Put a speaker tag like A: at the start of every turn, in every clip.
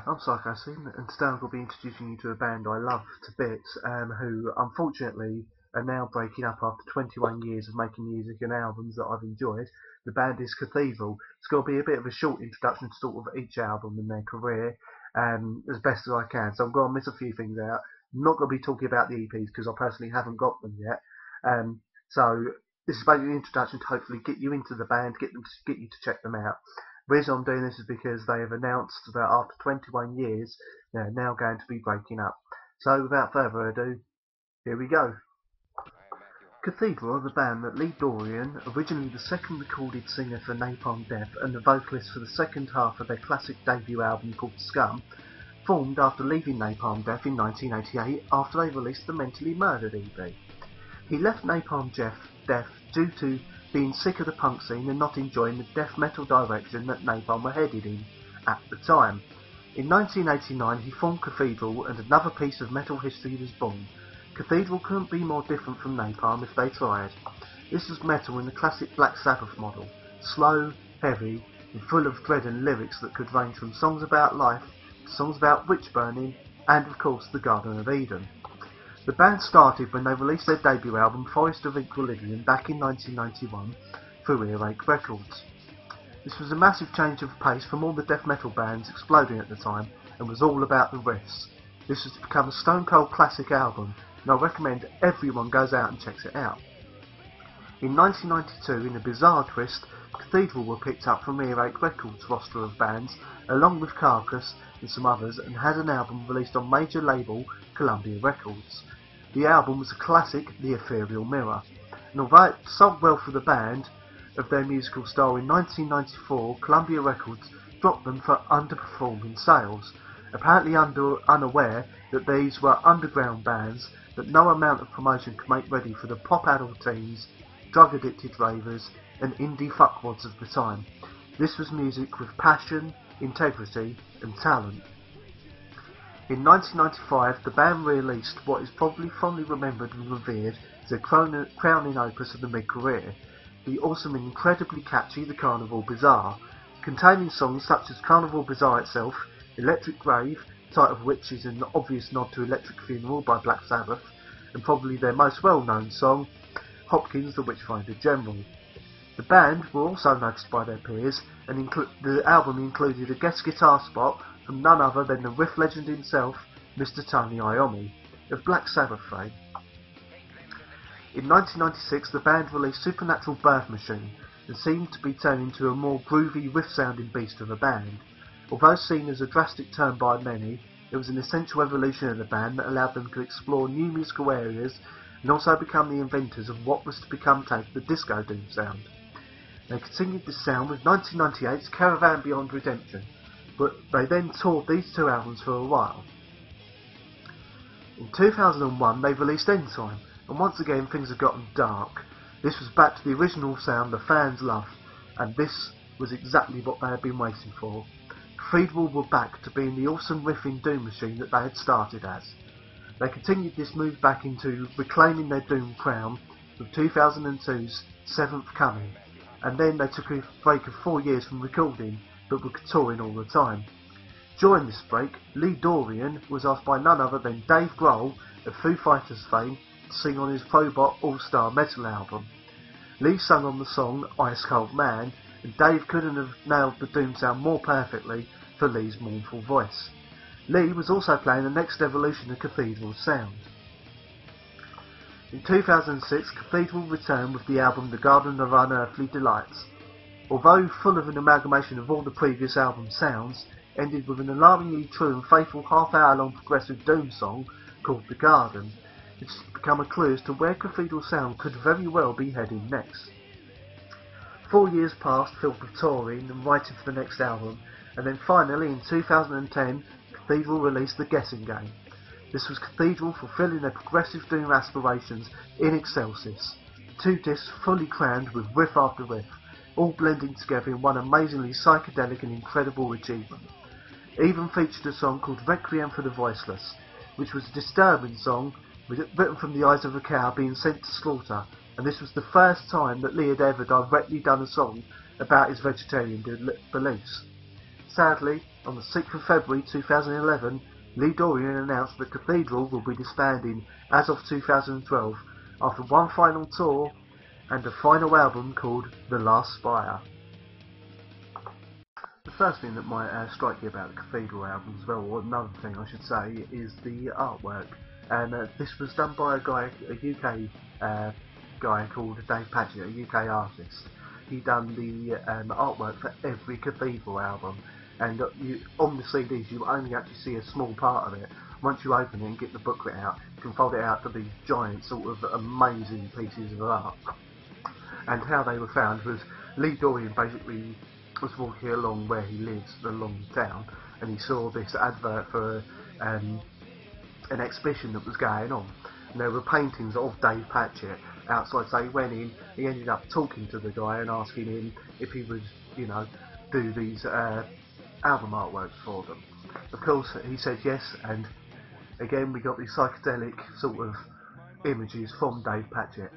A: I'm Psychosin, and today I'm going to be introducing you to a band I love to bits, who unfortunately are now breaking up after 21 years of making music and albums that I've enjoyed. The band is Cathedral. It's going to be a bit of a short introduction to sort of each album and their career, as best as I can. So I'm going to miss a few things out. I'm not going to be talking about the EPs because I personally haven't got them yet. So this is basically an introduction to hopefully get you into the band, get you to check them out. The reason I'm doing this is because they have announced that after 21 years they're now going to be breaking up. So without further ado, here we go. Cathedral are the band that Lee Dorian, originally the second recorded singer for Napalm Death and the vocalist for the second half of their classic debut album called Scum, formed after leaving Napalm Death in 1988 after they released the Mentally Murdered EP. He left Napalm Death due to being sick of the punk scene and not enjoying the death metal direction that Napalm were headed in at the time. In 1989 he formed Cathedral and another piece of metal history was born. Cathedral couldn't be more different from Napalm if they tried. This was metal in the classic Black Sabbath model, slow, heavy, and full of dread and lyrics that could range from songs about life to songs about witch burning and of course the Garden of Eden. The band started when they released their debut album Forest of Equilibrium back in 1991 through Earache Records. This was a massive change of pace from all the death metal bands exploding at the time and was all about the riffs. This has become a stone cold classic album and I recommend everyone goes out and checks it out. In 1992, in a bizarre twist, Cathedral were picked up from Earache Records' roster of bands along with Carcass and some others and had an album released on major label Columbia Records. The album was a classic, The Ethereal Mirror, and although it sold well for the band of their musical style, in 1994 Columbia Records dropped them for underperforming sales, apparently unaware that these were underground bands that no amount of promotion could make ready for the pop adult teens, drug-addicted ravers and indie fuckwads of the time. This was music with passion, integrity and talent. In 1995, the band released what is probably fondly remembered and revered as a crowning opus of the mid-career, the awesome and incredibly catchy The Carnival Bazaar, containing songs such as Carnival Bazaar itself, Electric Grave, title of which is an obvious nod to Electric Funeral by Black Sabbath, and probably their most well-known song, Hopkins the Witchfinder General. The band were also noticed by their peers, and the album included a guest guitar spot from none other than the riff legend himself, Mr. Tony Iommi, of Black Sabbath fame. In 1996 the band released Supernatural Birth Machine, and seemed to be turning into a more groovy riff-sounding beast of a band. Although seen as a drastic turn by many, it was an essential evolution of the band that allowed them to explore new musical areas and also become the inventors of what was to become the disco doom sound. They continued this sound with 1998's Caravan Beyond Redemption, but they then toured these two albums for a while. In 2001 they released End Time, and once again things have gotten dark. This was back to the original sound the fans loved, and this was exactly what they had been waiting for. Cathedral were back to being the awesome riffing doom machine that they had started as. They continued this move back into reclaiming their doom crown with 2002's Seventh Coming, and then they took a break of 4 years from recording, but were touring all the time. During this break, Lee Dorian was asked by none other than Dave Grohl of Foo Fighters fame to sing on his Probot All-Star Metal album. Lee sung on the song Ice Cold Man, and Dave couldn't have nailed the doom sound more perfectly for Lee's mournful voice. Lee was also playing the next evolution of Cathedral's sound. In 2006, Cathedral returned with the album The Garden of Unearthly Delights. Although full of an amalgamation of all the previous album sounds, ended with an alarmingly true and faithful half-hour-long progressive doom song called The Garden, which has become a clue as to where Cathedral's sound could very well be heading next. 4 years passed filled with touring and writing for the next album, and then finally in 2010 Cathedral released The Guessing Game. This was Cathedral fulfilling their progressive doom aspirations in excelsis, 2 discs fully crammed with riff after riff, all blending together in one amazingly psychedelic and incredible achievement. It even featured a song called Requiem for the Voiceless, which was a disturbing song written from the eyes of a cow being sent to slaughter, and this was the first time that Lee had ever directly done a song about his vegetarian beliefs. Sadly, on the 6th of February 2011, Lee Dorian announced that Cathedral will be disbanding as of 2012 after one final tour and a final album called The Last Spire. The first thing that might strike you about the Cathedral album as well, or another thing I should say, is the artwork. And this was done by a UK guy called Dave Patchett, a UK artist. He done the artwork for every Cathedral album, and on the CDs you only actually see a small part of it. Once you open it and get the booklet out, you can fold it out to these giant sort of amazing pieces of art. And how they were found was Lee Dorian basically was walking along where he lives, along town, and he saw this advert for an exhibition that was going on. And there were paintings of Dave Patchett outside, so he went in, he ended up talking to the guy and asking him if he would, you know, do these album artworks for them. Of course, he said yes, and again we got these psychedelic sort of images from Dave Patchett.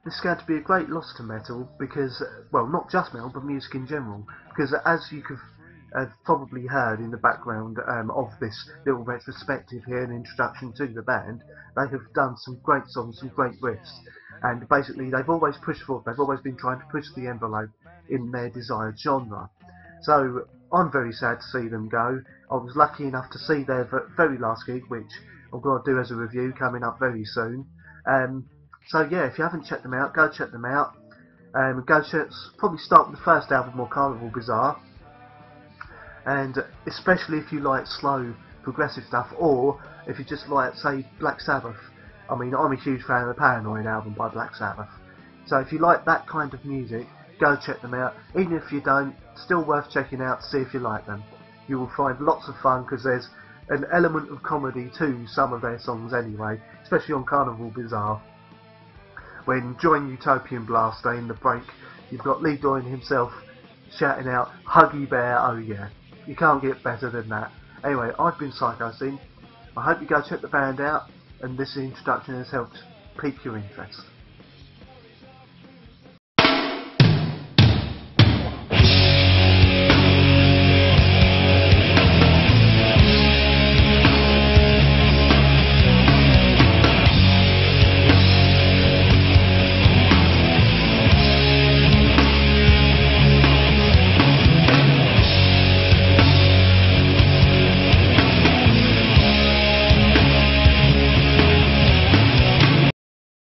A: This is going to be a great loss to metal because, well, not just metal, but music in general, because as you have probably heard in the background of this little retrospective here, an introduction to the band, they have done some great songs, some great riffs, and basically they've always pushed forward, they've always been trying to push the envelope in their desired genre. So I'm very sad to see them go. I was lucky enough to see their very last gig, which I'm going to do as a review coming up very soon. So yeah, if you haven't checked them out, go check them out. Probably start with the first album, or Carnival Bazaar. And especially if you like slow, progressive stuff, or if you just like, say, Black Sabbath. I mean, I'm a huge fan of the Paranoid album by Black Sabbath. So if you like that kind of music, go check them out. Even if you don't, still worth checking out to see if you like them. You will find lots of fun because there's an element of comedy to some of their songs anyway, especially on Carnival Bazaar. When during Utopian Blaster in the break, you've got Lee Dorian himself shouting out, "Huggy Bear, oh yeah." You can't get better than that. Anyway, I've been Psychosin. I hope you go check the band out, and this introduction has helped pique your interest.